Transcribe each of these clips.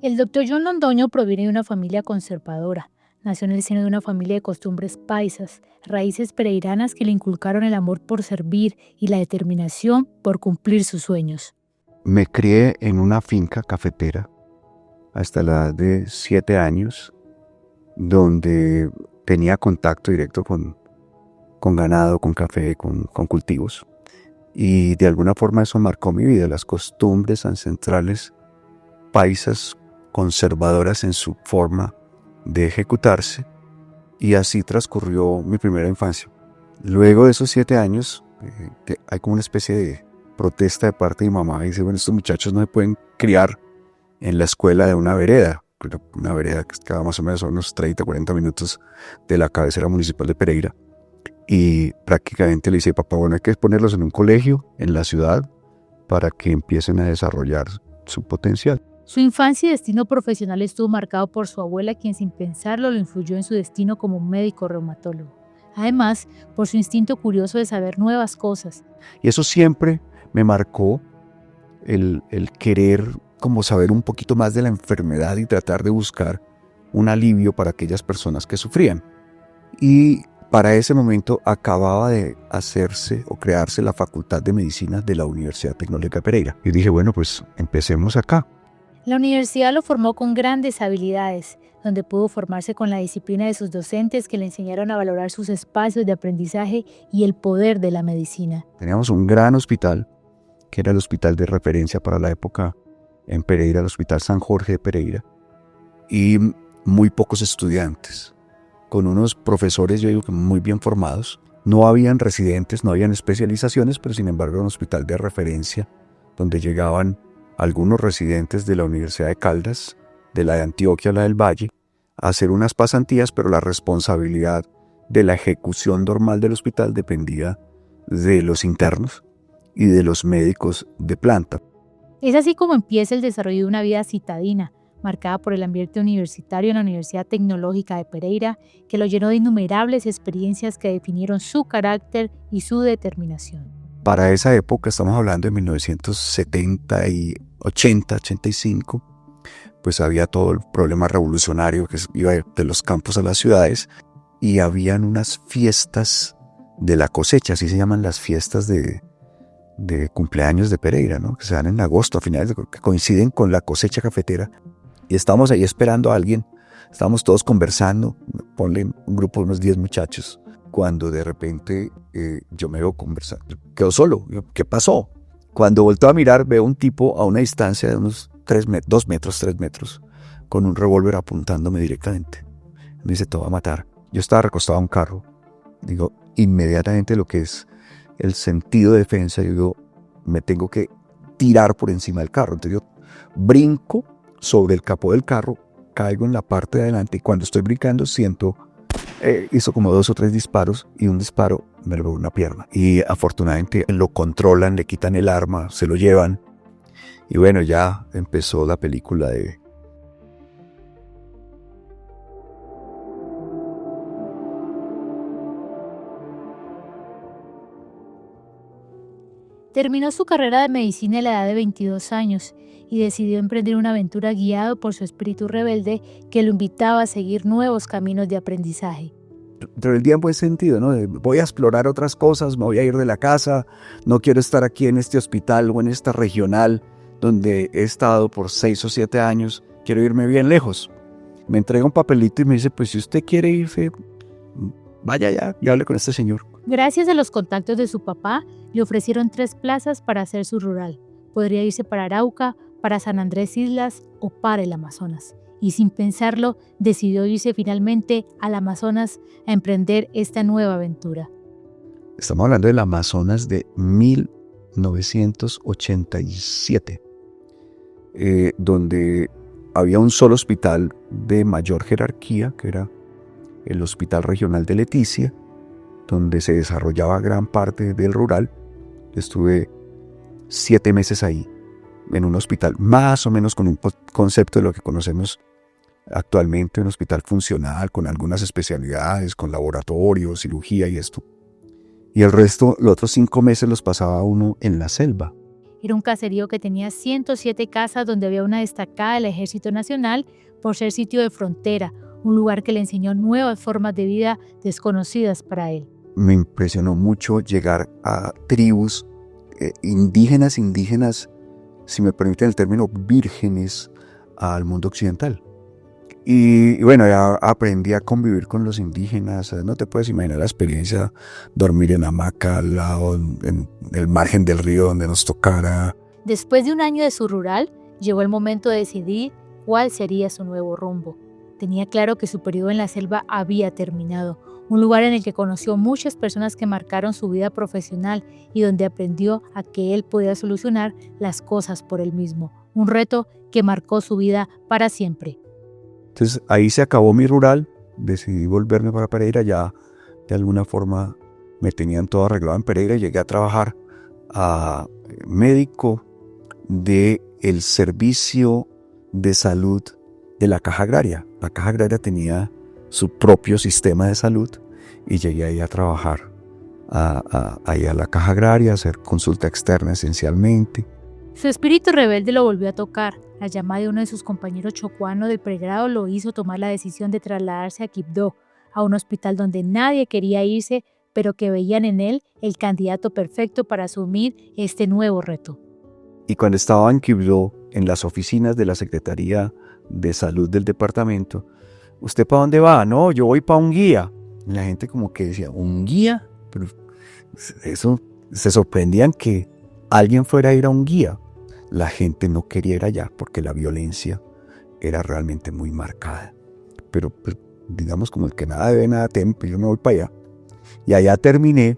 El doctor John Londoño proviene de una familia conservadora. Nació en el seno de una familia de costumbres paisas, raíces pereiranas que le inculcaron el amor por servir y la determinación por cumplir sus sueños. Me crié en una finca cafetera hasta la edad de 7 años, donde tenía contacto directo con ganado, con café, con cultivos. Y de alguna forma eso marcó mi vida, las costumbres ancestrales paisas conservadoras en su forma de ejecutarse, y así transcurrió mi primera infancia. Luego de esos 7 años, hay como una especie de protesta de parte de mi mamá, y dice, bueno, estos muchachos no se pueden criar en la escuela de una vereda que quedaba más o menos a unos 30, 40 minutos de la cabecera municipal de Pereira, y prácticamente le dice, papá, bueno, hay que ponerlos en un colegio en la ciudad para que empiecen a desarrollar su potencial. Su infancia y destino profesional estuvo marcado por su abuela, quien sin pensarlo lo influyó en su destino como médico reumatólogo. Además, por su instinto curioso de saber nuevas cosas. Y eso siempre me marcó el querer como saber un poquito más de la enfermedad y tratar de buscar un alivio para aquellas personas que sufrían. Y para ese momento acababa de hacerse o crearse la Facultad de Medicina de la Universidad Tecnológica de Pereira. Y dije, bueno, pues empecemos acá. La universidad lo formó con grandes habilidades, donde pudo formarse con la disciplina de sus docentes que le enseñaron a valorar sus espacios de aprendizaje y el poder de la medicina. Teníamos un gran hospital, que era el hospital de referencia para la época en Pereira, el Hospital San Jorge de Pereira, y muy pocos estudiantes, con unos profesores, yo digo que muy bien formados. No habían residentes, no habían especializaciones, pero sin embargo era un hospital de referencia, donde llegaban algunos residentes de la Universidad de Caldas, de la de Antioquia, la del Valle, a hacer unas pasantías, pero la responsabilidad de la ejecución normal del hospital dependía de los internos y de los médicos de planta. Es así como empieza el desarrollo de una vida citadina, marcada por el ambiente universitario en la Universidad Tecnológica de Pereira, que lo llenó de innumerables experiencias que definieron su carácter y su determinación. Para esa época, estamos hablando de 1970 y 80, 85, pues había todo el problema revolucionario que iba de los campos a las ciudades, y habían unas fiestas de la cosecha, así se llaman las fiestas de cumpleaños de Pereira, ¿no? Que se dan en agosto, a finales que coinciden con la cosecha cafetera, y estábamos ahí esperando a alguien, estábamos todos conversando, ponle un grupo de unos 10 muchachos, cuando de repente yo me veo conversando, quedo solo. ¿Qué pasó? Cuando volteo a mirar, veo un tipo a una distancia de unos 2 metros, 3 metros, con un revólver apuntándome directamente. Me dice, te va a matar. Yo estaba recostado a un carro. Digo, inmediatamente lo que es el sentido de defensa, yo digo, me tengo que tirar por encima del carro. Entonces yo brinco sobre el capó del carro, caigo en la parte de adelante, y cuando estoy brincando siento, hizo como 2 o 3 disparos, y un disparo me logró una pierna. Y afortunadamente lo controlan, le quitan el arma, se lo llevan. Y bueno, ya empezó la película de... Terminó su carrera de medicina a la edad de 22 años y decidió emprender una aventura guiado por su espíritu rebelde que lo invitaba a seguir nuevos caminos de aprendizaje. Rebeldía en buen sentido, ¿no? Voy a explorar otras cosas, me voy a ir de la casa, no quiero estar aquí en este hospital o en esta regional donde he estado por 6 o 7 años, quiero irme bien lejos. Me entrega un papelito y me dice, pues si usted quiere irse, vaya ya y hable con este señor. Gracias a los contactos de su papá, le ofrecieron 3 plazas para hacer su rural. Podría irse para Arauca, para San Andrés Islas o para el Amazonas. Y sin pensarlo, decidió irse finalmente al Amazonas a emprender esta nueva aventura. Estamos hablando del Amazonas de 1987, donde había un solo hospital de mayor jerarquía, que era el Hospital Regional de Leticia, donde se desarrollaba gran parte del rural. Estuve 7 meses ahí, en un hospital más o menos con un concepto de lo que conocemos actualmente, un hospital funcional, con algunas especialidades, con laboratorio, cirugía y esto. Y el resto, los otros 5 meses los pasaba uno en la selva. Era un caserío que tenía 107 casas donde había una destacada del Ejército Nacional por ser sitio de frontera, un lugar que le enseñó nuevas formas de vida desconocidas para él. Me impresionó mucho llegar a tribus indígenas, si me permiten el término, vírgenes al mundo occidental. Y bueno, ya aprendí a convivir con los indígenas. No te puedes imaginar la experiencia, dormir en hamaca al lado, en el margen del río donde nos tocara. Después de un año de su rural, llegó el momento de decidir cuál sería su nuevo rumbo. Tenía claro que su periodo en la selva había terminado, un lugar en el que conoció muchas personas que marcaron su vida profesional y donde aprendió a que él podía solucionar las cosas por él mismo, un reto que marcó su vida para siempre. Entonces ahí se acabó mi rural, decidí volverme para Pereira, ya de alguna forma me tenían todo arreglado en Pereira y llegué a trabajar a médico del servicio de salud de la Caja Agraria. La Caja Agraria tenía su propio sistema de salud y llegué ahí a trabajar ahí a la Caja Agraria, a hacer consulta externa esencialmente. Su espíritu rebelde lo volvió a tocar. La llamada de uno de sus compañeros chocuanos del pregrado lo hizo tomar la decisión de trasladarse a Quibdó, a un hospital donde nadie quería irse, pero que veían en él el candidato perfecto para asumir este nuevo reto. Y cuando estaba en Quibdó, en las oficinas de la Secretaría de Salud del departamento, ¿usted para dónde va? No, yo voy para un guía. Y la gente como que decía, ¿un guía? Pero eso, se sorprendían que alguien fuera a ir a un guía. La gente no quería ir allá porque la violencia era realmente muy marcada. Pero pues, digamos como el que nada debe, nada teme, pues yo me voy para allá. Y allá terminé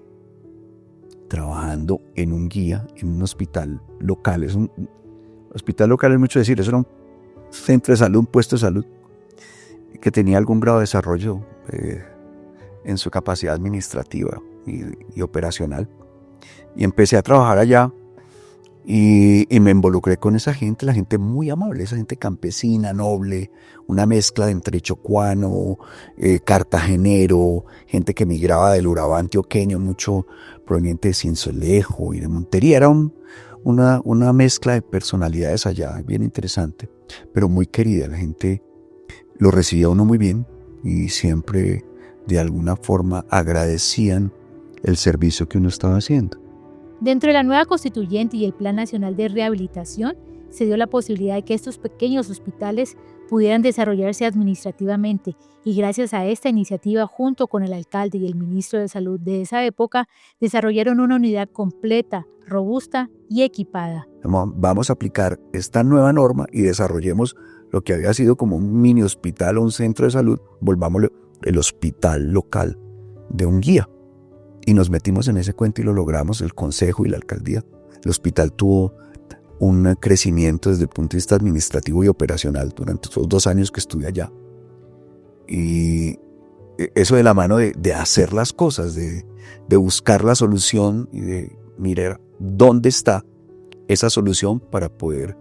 trabajando en un guía, en un hospital local. Hospital local es mucho decir, eso era un centro de salud, un puesto de salud, que tenía algún grado de desarrollo en su capacidad administrativa y operacional. Y empecé a trabajar allá y me involucré con esa gente, la gente muy amable, esa gente campesina, noble, una mezcla de entre chocuano, cartagenero, gente que migraba del Urabá antioqueño, mucho proveniente de Cienfuegos y de Montería. Era una mezcla de personalidades allá, bien interesante, pero muy querida. La gente lo recibía a uno muy bien y siempre de alguna forma agradecían el servicio que uno estaba haciendo. Dentro de la nueva constituyente y el Plan Nacional de Rehabilitación, se dio la posibilidad de que estos pequeños hospitales pudieran desarrollarse administrativamente y gracias a esta iniciativa, junto con el alcalde y el ministro de Salud de esa época, desarrollaron una unidad completa, robusta y equipada. Vamos a aplicar esta nueva norma y desarrollemos lo que había sido como un mini hospital o un centro de salud, volvámoslo el hospital local de un guía. Y nos metimos en ese cuento y lo logramos, el consejo y la alcaldía. El hospital tuvo un crecimiento desde el punto de vista administrativo y operacional durante esos 2 años que estuve allá. Y eso de la mano de hacer las cosas, de buscar la solución y de mirar dónde está esa solución para poder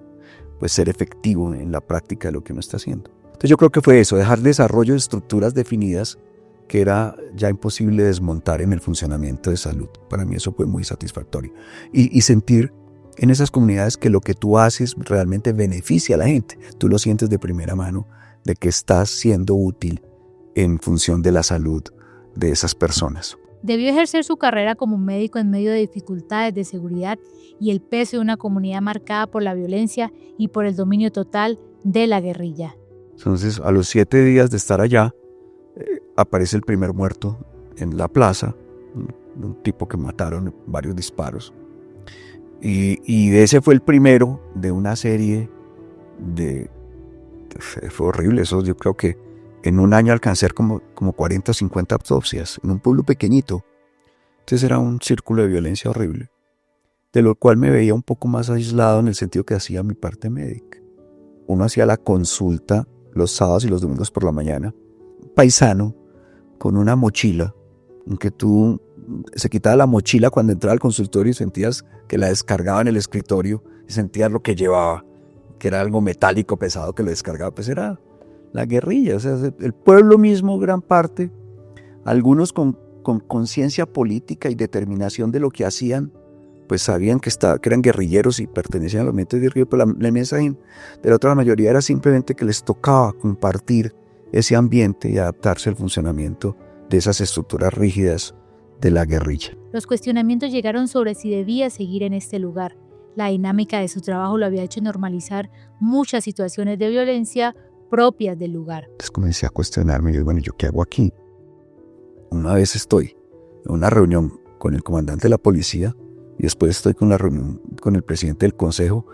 pues, ser efectivo en la práctica de lo que uno está haciendo. Entonces yo creo que fue eso, dejar desarrollo de estructuras definidas que era ya imposible desmontar en el funcionamiento de salud. Para mí eso fue muy satisfactorio. Y sentir en esas comunidades que lo que tú haces realmente beneficia a la gente. Tú lo sientes de primera mano, de que estás siendo útil en función de la salud de esas personas. Debió ejercer su carrera como médico en medio de dificultades de seguridad y el peso de una comunidad marcada por la violencia y por el dominio total de la guerrilla. Entonces, a los 7 días de estar allá, aparece el primer muerto en la plaza, un tipo que mataron varios disparos. Y ese fue el primero de una serie fue horrible. Eso yo creo que en un año alcancé como 40 o 50 autopsias en un pueblo pequeñito. Entonces era un círculo de violencia horrible, de lo cual me veía un poco más aislado en el sentido que hacía mi parte médica. Uno hacía la consulta los sábados y los domingos por la mañana, paisano, con una mochila, en que tú se quitaba la mochila cuando entraba al consultorio y sentías que la descargaba en el escritorio y sentías lo que llevaba, que era algo metálico pesado que lo descargaba, pues era la guerrilla, o sea, el pueblo mismo, gran parte, algunos con conciencia política y determinación de lo que hacían, pues sabían que eran guerrilleros y pertenecían a los movimientos guerrilleros, pero la inmensa de la otra mayoría era simplemente que les tocaba compartir ese ambiente y adaptarse al funcionamiento de esas estructuras rígidas de la guerrilla. Los cuestionamientos llegaron sobre si debía seguir en este lugar. La dinámica de su trabajo lo había hecho normalizar muchas situaciones de violencia propias del lugar. Entonces comencé a cuestionarme, yo, bueno, ¿yo qué hago aquí? Una vez estoy en una reunión con el comandante de la policía y después estoy con la reunión con el presidente del consejo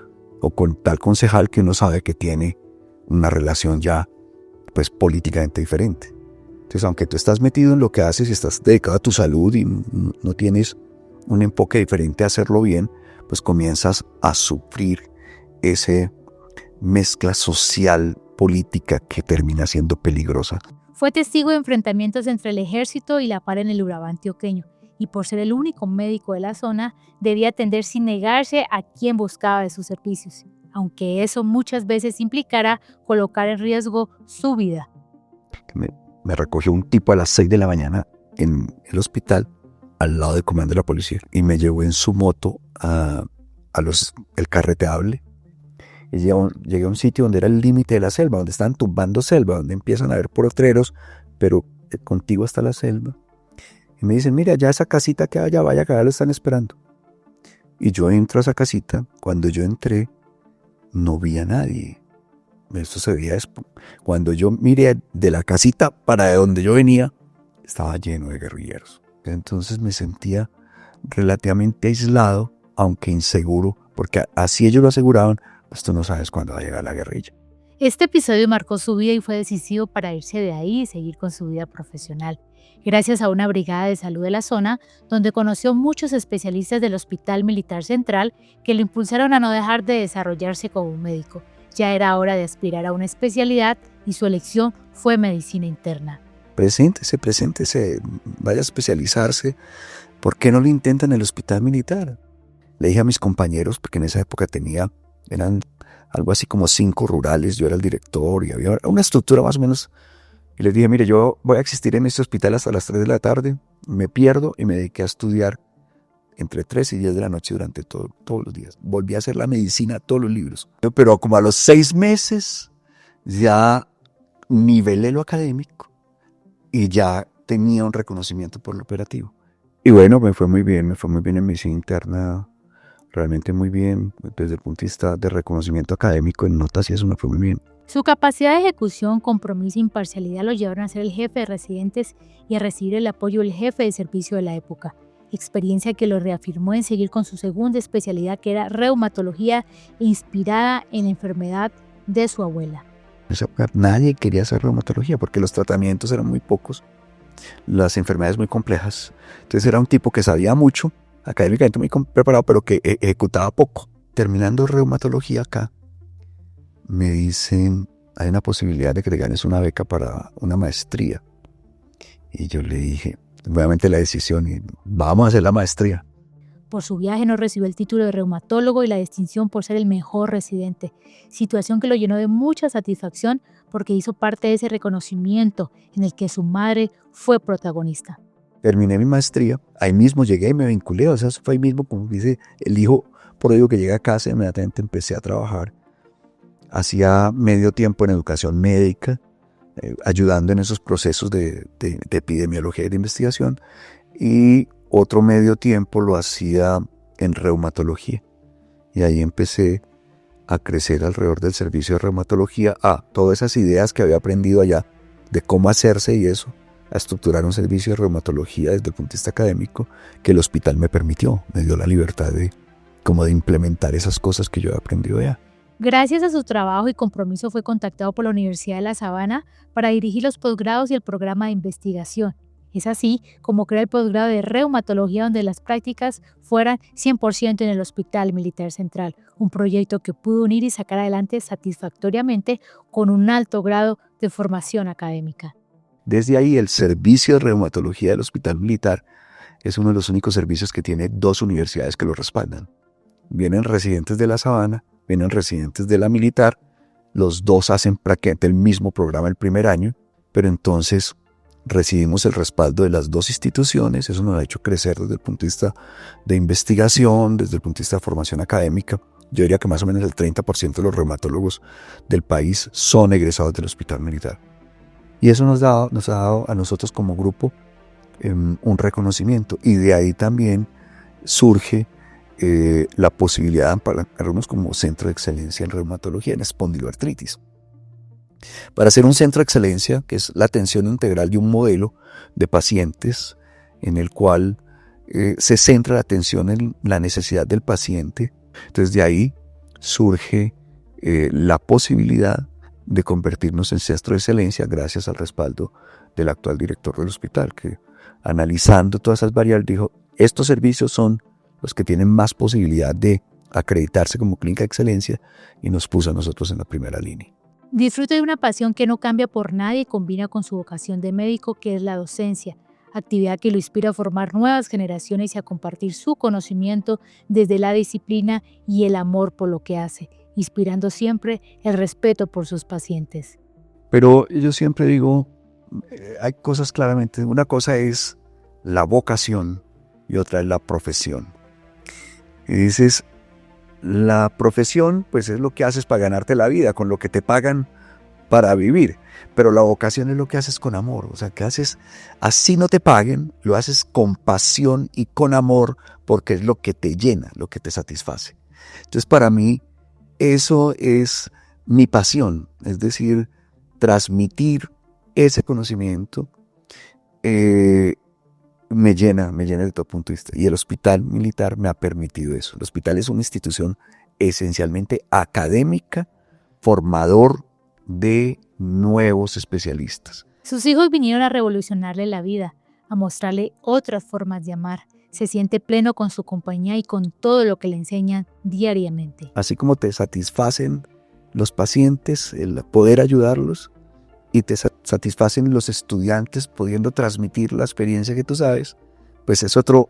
o con tal concejal que uno sabe que tiene una relación ya pues políticamente diferente. Entonces, aunque tú estás metido en lo que haces y estás dedicado a tu salud y no tienes un enfoque diferente a hacerlo bien, pues comienzas a sufrir esa mezcla social política que termina siendo peligrosa. Fue testigo de enfrentamientos entre el ejército y la FARC en el Urabá antioqueño, y por ser el único médico de la zona, debía atender sin negarse a quien buscaba de sus servicios, aunque eso muchas veces implicara colocar en riesgo su vida. Me recogió un tipo a las 6 de la mañana en el hospital, al lado del comando de la policía, y me llevó en su moto el carreteable. Y llegué a un sitio donde era el límite de la selva, donde estaban tumbando selva, donde empiezan a haber potreros, pero contigo está la selva. Y me dicen, mira, ya esa casita que allá, vaya, que allá lo están esperando. Y yo entro a esa casita. Cuando yo entré, no vi a nadie. Esto se veía cuando yo miré de la casita para donde yo venía, estaba lleno de guerrilleros. Entonces me sentía relativamente aislado, aunque inseguro, porque así ellos lo aseguraban, pues tú no sabes cuándo va a llegar la guerrilla. Este episodio marcó su vida y fue decisivo para irse de ahí y seguir con su vida profesional. Gracias a una brigada de salud de la zona, donde conoció muchos especialistas del Hospital Militar Central que lo impulsaron a no dejar de desarrollarse como un médico. Ya era hora de aspirar a una especialidad y su elección fue medicina interna. Preséntese, vaya a especializarse. ¿Por qué no lo intenta en el hospital militar? Le dije a mis compañeros, porque en esa época eran algo así como 5 rurales, yo era el director y había una estructura más o menos. Y les dije, mire, yo voy a existir en este hospital hasta las 3 de la tarde, me pierdo y me dediqué a estudiar entre 3 y 10 de la noche durante todos los días. Volví a hacer la medicina, todos los libros. Pero como a los 6 meses ya nivelé lo académico y ya tenía un reconocimiento por lo operativo. Y bueno, me fue muy bien en medicina interna, realmente muy bien, desde el punto de vista de reconocimiento académico en notas y eso me fue muy bien. Su capacidad de ejecución, compromiso e imparcialidad lo llevaron a ser el jefe de residentes y a recibir el apoyo del jefe de servicio de la época, experiencia que lo reafirmó en seguir con su segunda especialidad, que era reumatología, inspirada en la enfermedad de su abuela. En esa época nadie quería hacer reumatología porque los tratamientos eran muy pocos, las enfermedades muy complejas. Entonces era un tipo que sabía mucho, académicamente muy preparado, pero que ejecutaba poco. Terminando reumatología acá, me dicen, hay una posibilidad de que te ganes una beca para una maestría. Y yo le dije, obviamente la decisión, y vamos a hacer la maestría. Por su viaje no recibió el título de reumatólogo y la distinción por ser el mejor residente, situación que lo llenó de mucha satisfacción porque hizo parte de ese reconocimiento en el que su madre fue protagonista. Terminé mi maestría, ahí mismo llegué y me vinculé, o sea, eso fue ahí mismo, como dice el hijo pródigo que llega a casa, inmediatamente empecé a trabajar. Hacía medio tiempo en educación médica, ayudando en esos procesos de epidemiología y de investigación, y otro medio tiempo lo hacía en reumatología. Y ahí empecé a crecer alrededor del servicio de reumatología, todas esas ideas que había aprendido allá de cómo hacerse y eso, a estructurar un servicio de reumatología desde el punto de vista académico que el hospital me permitió, me dio la libertad de implementar esas cosas que yo he aprendido allá. Gracias a su trabajo y compromiso fue contactado por la Universidad de La Sabana para dirigir los posgrados y el programa de investigación. Es así como creó el posgrado de reumatología, donde las prácticas fueran 100% en el Hospital Militar Central, un proyecto que pudo unir y sacar adelante satisfactoriamente con un alto grado de formación académica. Desde ahí, el servicio de reumatología del Hospital Militar es uno de los únicos servicios que tiene 2 universidades que lo respaldan. Vienen residentes de La Sabana, vienen residentes de la Militar, los 2 hacen prácticamente el mismo programa el primer año, pero entonces recibimos el respaldo de las dos instituciones. Eso nos ha hecho crecer desde el punto de vista de investigación, desde el punto de vista de formación académica. Yo diría que más o menos el 30% de los reumatólogos del país son egresados del Hospital Militar. Y eso nos ha dado a nosotros como grupo un reconocimiento. Y de ahí también surge la posibilidad de ampararnos como centro de excelencia en reumatología, en espondiloartritis. Para ser un centro de excelencia, que es la atención integral de un modelo de pacientes en el cual se centra la atención en la necesidad del paciente, entonces de ahí surge la posibilidad de convertirnos en centro de excelencia gracias al respaldo del actual director del hospital, que analizando todas esas variables dijo, estos servicios son los que tienen más posibilidad de acreditarse como clínica de excelencia, y nos puso a nosotros en la primera línea. Disfruta de una pasión que no cambia por nadie y combina con su vocación de médico, que es la docencia, actividad que lo inspira a formar nuevas generaciones y a compartir su conocimiento desde la disciplina y el amor por lo que hace, inspirando siempre el respeto por sus pacientes. Pero yo siempre digo, hay cosas claramente, una cosa es la vocación y otra es la profesión. Y dices, la profesión pues es lo que haces para ganarte la vida, con lo que te pagan para vivir, pero la vocación es lo que haces con amor, o sea, que haces, así no te paguen, lo haces con pasión y con amor, porque es lo que te llena, lo que te satisface. Entonces para mí eso es mi pasión, es decir, transmitir ese conocimiento me llena de todo punto de vista. Y el Hospital Militar me ha permitido eso. El hospital es una institución esencialmente académica, formador de nuevos especialistas. Sus hijos vinieron a revolucionarle la vida, a mostrarle otras formas de amar. Se siente pleno con su compañía y con todo lo que le enseñan diariamente. Así como te satisfacen los pacientes, el poder ayudarlos, y te satisfacen los estudiantes pudiendo transmitir la experiencia que tú sabes, pues es otro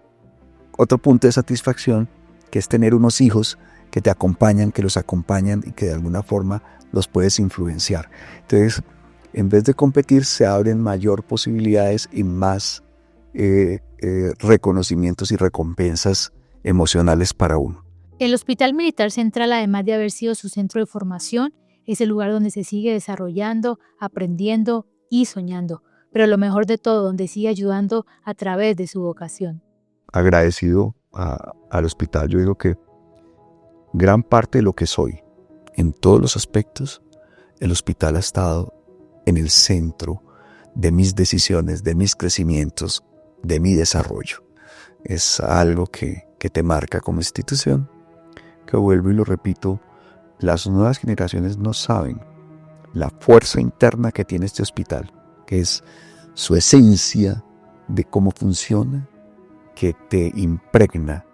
punto de satisfacción, que es tener unos hijos que te acompañan, que los acompañan y que de alguna forma los puedes influenciar. Entonces, en vez de competir, se abren mayor posibilidades y más reconocimientos y recompensas emocionales para uno. El Hospital Militar Central, además de haber sido su centro de formación, es el lugar donde se sigue desarrollando, aprendiendo y soñando, pero lo mejor de todo, donde sigue ayudando a través de su vocación. Agradecido al hospital, yo digo que gran parte de lo que soy, en todos los aspectos, el hospital ha estado en el centro de mis decisiones, de mis crecimientos, de mi desarrollo. Es algo que te marca como institución, que vuelvo y lo repito, las nuevas generaciones no saben la fuerza interna que tiene este hospital, que es su esencia de cómo funciona, que te impregna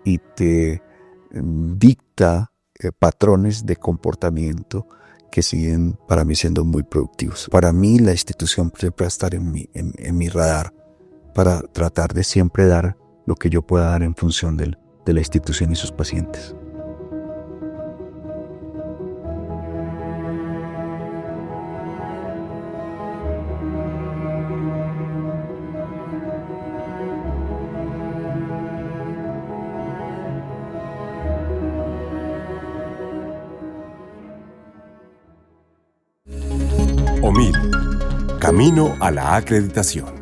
y te dicta patrones de comportamiento que siguen para mí siendo muy productivos. Para mí la institución siempre va a estar en mi radar para tratar de siempre dar lo que yo pueda dar en función de la institución y sus pacientes. OMID, Camino a la Acreditación.